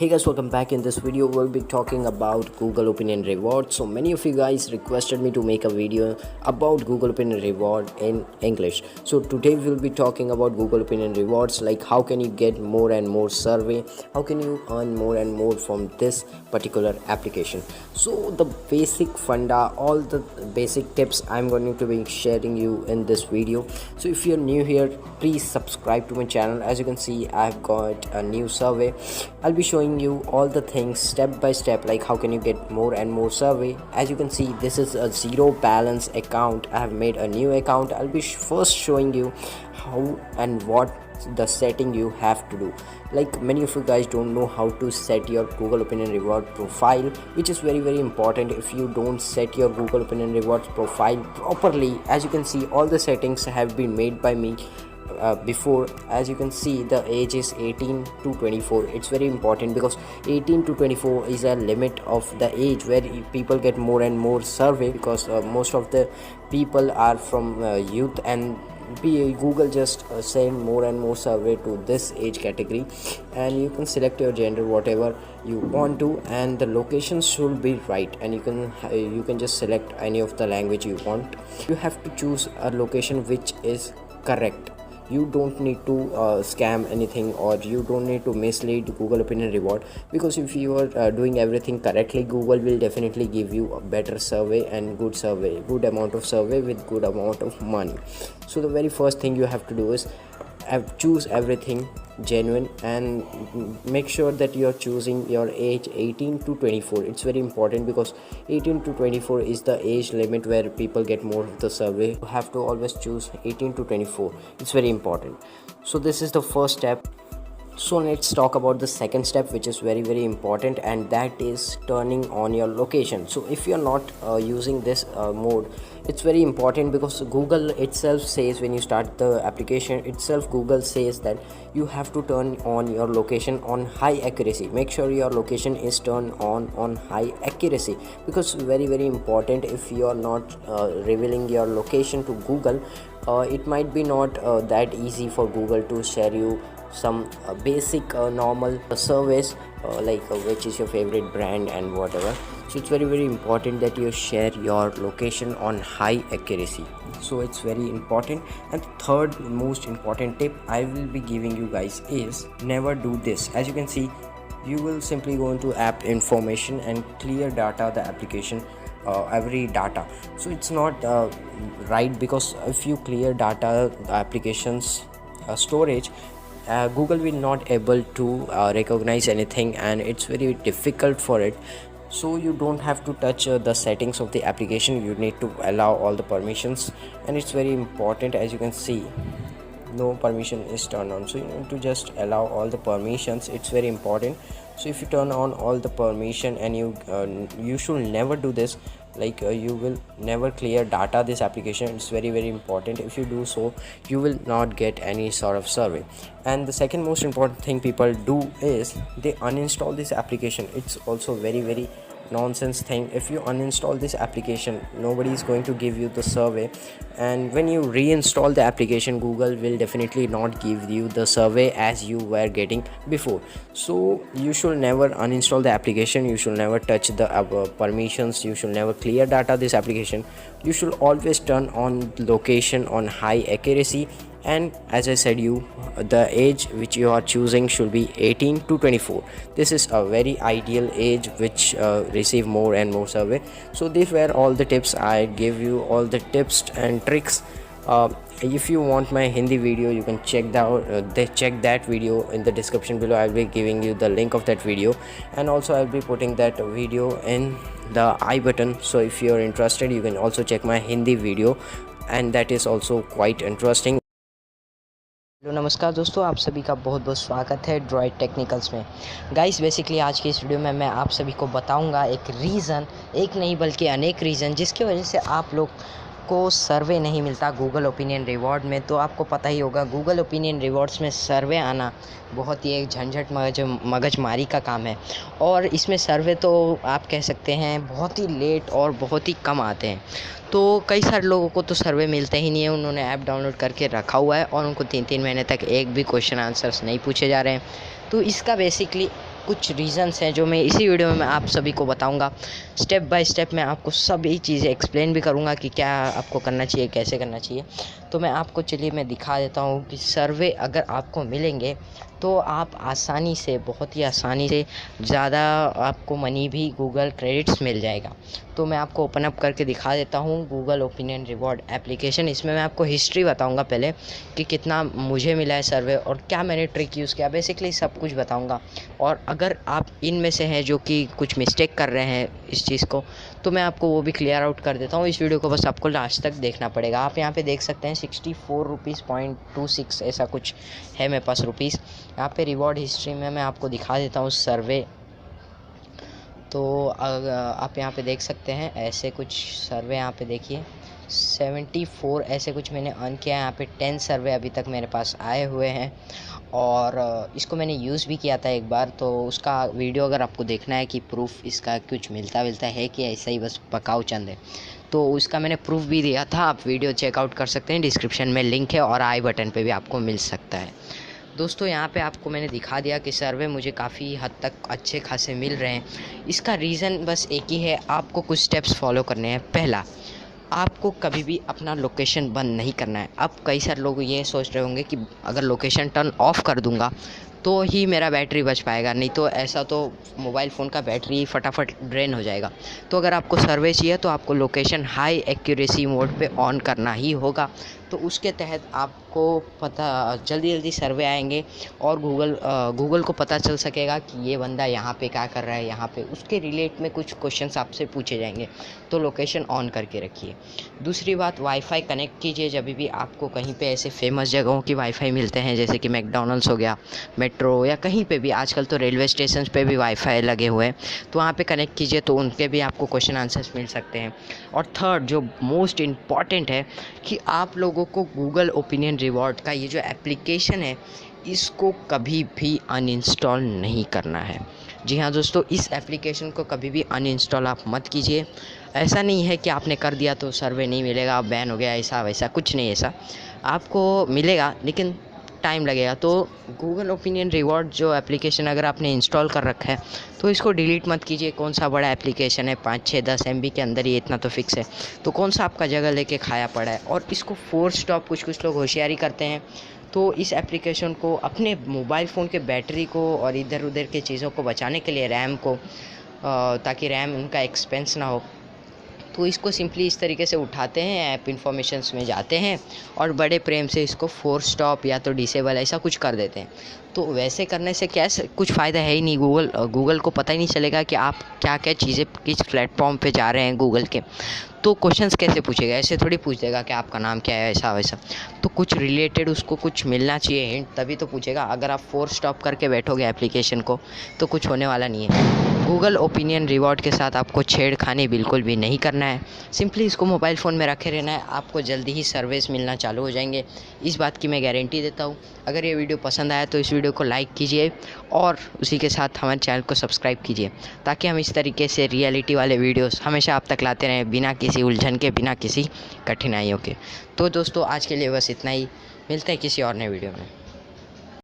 Hey guys, welcome back. In this video we'll be talking about Google Opinion Reward. So many of you guys requested me to make a video about Google Opinion Reward in English. So today we'll be talking about Google Opinion Rewards, like how can you get more and more survey, how can you earn more and more from this particular application. So the basic funda, all the basic tips I'm going to be sharing you in this video. So if you're new here, please subscribe to my channel. As you can see, I've got a new survey. I'll be showing you all the things step by step, like how can you get more and more survey. As you can see, this is a zero balance account. I have made a new account. I'll be first showing you how and what the setting you have to do. Like many of you guys don't know how to set your Google Opinion Reward profile, which is very important. If you don't set your Google Opinion Rewards profile properly, as you can see, all the settings have been made by me before. As you can see, the age is 18 to 24. It's very important because 18 to 24 is a limit of the age where people get more and more survey, because most of the people are from youth, and Google just send more and more survey to this age category. And you can select your gender, whatever you want to, and the location should be right, and you can just select any of the language you want. You have to choose a location which is correct. You don't need to scam anything, or you don't need to mislead Google Opinion Reward, because if you are doing everything correctly, Google will definitely give you a better survey and good amount of survey with good amount of money. So the very first thing you have to do is choose everything genuine, and make sure that you are choosing your age 18 to 24. It's very important because 18 to 24 is the age limit where people get more of the survey. You have to always choose 18 to 24. It's very important. So this is the first step. So let's talk about the second step, which is very important, and that is turning on your location. So if you're not using this mode, it's very important, because Google itself says, when you start the application itself, Google says that you have to turn on your location on high accuracy. Make sure your location is turned on high accuracy, because very important. If you are not revealing your location to Google, it might be not that easy for Google to share you some basic normal surveys, like which is your favorite brand and whatever. So it's very important that you share your location on high accuracy. So it's very important. And third most important tip I will be giving you guys is never do this. As you can see, you will simply go into app information and clear data the application, every data. So it's not right, because if you clear data the application's storage, Google will not able to recognize anything, and it's very difficult for it. So you don't have to touch the settings of the application. You need to allow all the permissions, and it's very important. As you can see, no permission is turned on, so you need to just allow all the permissions. It's very important. So if you turn on all the permission, and you should never do this, like you will never clear data this application. It's very important. If you do so, you will not get any sort of survey. And the second most important thing people do is they uninstall this application. It's also very nonsense thing. If you uninstall this application, nobody is going to give you the survey, and when you reinstall the application, Google will definitely not give you the survey as you were getting before. So you should never uninstall the application. You should never touch the permissions. You should never clear data this application. You should always turn on location on high accuracy. And as I said, the age which you are choosing should be 18 to 24. This is a very ideal age which receive more and more survey. So these were all the tips. I gave you all the tips and tricks. If you want my Hindi video, you can check that video in the description below. I'll be giving you the link of that video, and also I'll be putting that video in the I button. So if you're interested, you can also check my Hindi video, and that is also quite interesting. Hello नमस्कार दोस्तों, आप सभी का बहुत स्वागत है droid technicals में। Guys, basically आज की इस वीडियो में मैं आप सभी को बताऊंगा एक रीज़न, एक नहीं बल्कि अनेक रीज़न, जिसकी वजह से आप लोग को सर्वे नहीं मिलता गूगल ओपिनियन रिवॉर्ड में। तो आपको पता ही होगा, गूगल ओपिनियन रिवॉर्ड्स में सर्वे आना बहुत ही एक झंझट मगजमारी का काम है, और इसमें सर्वे तो आप कह सकते हैं बहुत ही लेट और बहुत ही कम आते हैं। तो कई सारे लोगों को तो सर्वे मिलते ही नहीं है। उन्होंने ऐप डाउनलोड करके रखा हुआ है और उनको 3-3 महीने तक एक भी क्वेश्चन आंसर्स नहीं पूछे जा रहे हैं। तो इसका बेसिकली कुछ रीज़न्स हैं जो मैं इसी वीडियो में मैं आप सभी को बताऊंगा। स्टेप बाय स्टेप मैं आपको सभी चीज़ें एक्सप्लेन भी करूंगा कि क्या आपको करना चाहिए, कैसे करना चाहिए। तो मैं आपको चलिए मैं दिखा देता हूं कि सर्वे अगर आपको मिलेंगे तो आप आसानी से, बहुत ही आसानी से ज़्यादा आपको मनी भी गूगल क्रेडिट्स मिल जाएगा। तो मैं आपको ओपन अप करके दिखा देता हूँ गूगल ओपिनियन रिवॉर्ड एप्लीकेशन। इसमें मैं आपको हिस्ट्री बताऊंगा पहले कि कितना मुझे मिला है सर्वे और क्या मैंने ट्रिक यूज़ किया, बेसिकली सब कुछ बताऊंगा। और अगर आप इनमें से हैं जो कि कुछ मिस्टेक कर रहे हैं इस चीज़ को, तो मैं आपको वो भी क्लियर आउट कर देता हूँ। इस वीडियो को बस आपको लास्ट तक देखना पड़ेगा। आप यहाँ पे देख सकते हैं 64 रुपीज़ .26 ऐसा कुछ है मेरे पास रुपीज़। यहाँ पे रिवॉर्ड हिस्ट्री में मैं आपको दिखा देता हूँ सर्वे। तो आप यहाँ पे देख सकते हैं ऐसे कुछ सर्वे, यहाँ पे देखिए 74 ऐसे कुछ मैंने अर्न किया है। यहाँ पे 10 सर्वे अभी तक मेरे पास आए हुए हैं और इसको मैंने यूज़ भी किया था एक बार। तो उसका वीडियो अगर आपको देखना है कि प्रूफ इसका कुछ मिलता है कि ऐसा ही बस पकाऊ चंद है, तो उसका मैंने प्रूफ भी दिया था। आप वीडियो चेकआउट कर सकते हैं, डिस्क्रिप्शन में लिंक है और आई बटन पे भी आपको मिल सकता है। दोस्तों यहाँ पे आपको मैंने दिखा दिया कि सर्वे मुझे काफ़ी हद तक अच्छे खासे मिल रहे हैं। इसका रीज़न बस एक ही है, आपको कुछ स्टेप्स फॉलो करने हैं। पहला, आपको कभी भी अपना लोकेशन बंद नहीं करना है। अब कई सारे लोग ये सोच रहे होंगे कि अगर लोकेशन टर्न ऑफ़ कर दूंगा तो ही मेरा बैटरी बच पाएगा, नहीं तो ऐसा तो मोबाइल फ़ोन का बैटरी फटाफट ड्रेन हो जाएगा। तो अगर आपको सर्वे चाहिए तो आपको लोकेशन हाई एक्यूरेसी मोड पे ऑन करना ही होगा। तो उसके तहत आपको पता जल्दी सर्वे आएंगे और गूगल को पता चल सकेगा कि ये बंदा यहाँ पे क्या कर रहा है, यहाँ पे उसके रिलेट में कुछ क्वेश्चंस आपसे पूछे जाएंगे। तो लोकेशन ऑन करके रखिए। दूसरी बात, वाईफाई कनेक्ट कीजिए जब भी आपको कहीं पे ऐसे फेमस जगहों की वाईफाई मिलते हैं, जैसे कि मैकडॉनल्ड्स हो गया, मेट्रो या कहीं पे भी। आजकल तो रेलवे स्टेशन पे भी वाईफाई लगे हुए हैं, तो वहाँ पे कनेक्ट कीजिए, तो उनके भी आपको क्वेश्चन आंसर्स मिल सकते हैं। और थर्ड, जो मोस्ट इम्पॉर्टेंट है, कि आप लोगों को गूगल ओपिनियन रिवॉर्ड का ये जो एप्लीकेशन है इसको कभी भी अनइंस्टॉल नहीं करना है। जी हाँ दोस्तों, इस एप्लीकेशन को कभी भी अनइंस्टॉल आप मत कीजिए। ऐसा नहीं है कि आपने कर दिया तो सर्वे नहीं मिलेगा, बैन हो गया, ऐसा वैसा कुछ नहीं। ऐसा आपको मिलेगा लेकिन टाइम लगेगा। तो गूगल ओपिनियन रिवॉर्ड जो एप्लीकेशन अगर आपने इंस्टॉल कर रखा है तो इसको डिलीट मत कीजिए। कौन सा बड़ा एप्लीकेशन है, 5, 6, 10 MB के अंदर ही इतना तो फिक्स है, तो कौन सा आपका जगह लेके खाया पड़ा है। और इसको फोर्स स्टॉप कुछ लोग होशियारी करते हैं, तो इस एप्लीकेशन को अपने मोबाइल फ़ोन के बैटरी को और इधर उधर के चीज़ों को बचाने के लिए, रैम को, ताकि रैम उनका एक्सपेंस ना हो, तो इसको सिंपली इस तरीके से उठाते हैं, ऐप इन्फॉर्मेशंस में जाते हैं और बड़े प्रेम से इसको फोर्स स्टॉप या तो डिसेबल ऐसा कुछ कर देते हैं। तो वैसे करने से क्या कुछ फ़ायदा है ही नहीं। गूगल को पता ही नहीं चलेगा कि आप क्या क्या चीज़ें किस प्लेटफॉर्म पे जा रहे हैं गूगल के। तो क्वेश्चंस कैसे पूछेगा, ऐसे थोड़ी पूछ देगा कि आपका नाम क्या है, ऐसा वैसा। तो कुछ रिलेटेड उसको कुछ मिलना चाहिए हिंट, तभी तो पूछेगा। अगर आप फोर्स स्टॉप करके बैठोगे एप्लीकेशन को तो कुछ होने वाला नहीं है। गूगल ओपिनियन रिवॉर्ड के साथ आपको छेड़खानी बिल्कुल भी नहीं करना है। सिंपली इसको मोबाइल फ़ोन में रखे रहना है, आपको जल्दी ही सर्विस मिलना चालू हो जाएंगे, इस बात की मैं गारंटी देता हूँ। अगर ये वीडियो पसंद आया तो इस वीडियो को लाइक कीजिए और उसी के साथ हमारे चैनल को सब्सक्राइब कीजिए, ताकि हम इस तरीके से रियलिटी वाले वीडियोस हमेशा आप तक लाते रहें, बिना किसी उलझन के, बिना किसी कठिनाइयों के। तो दोस्तों आज के लिए बस इतना ही, मिलते हैं किसी और नए वीडियो में।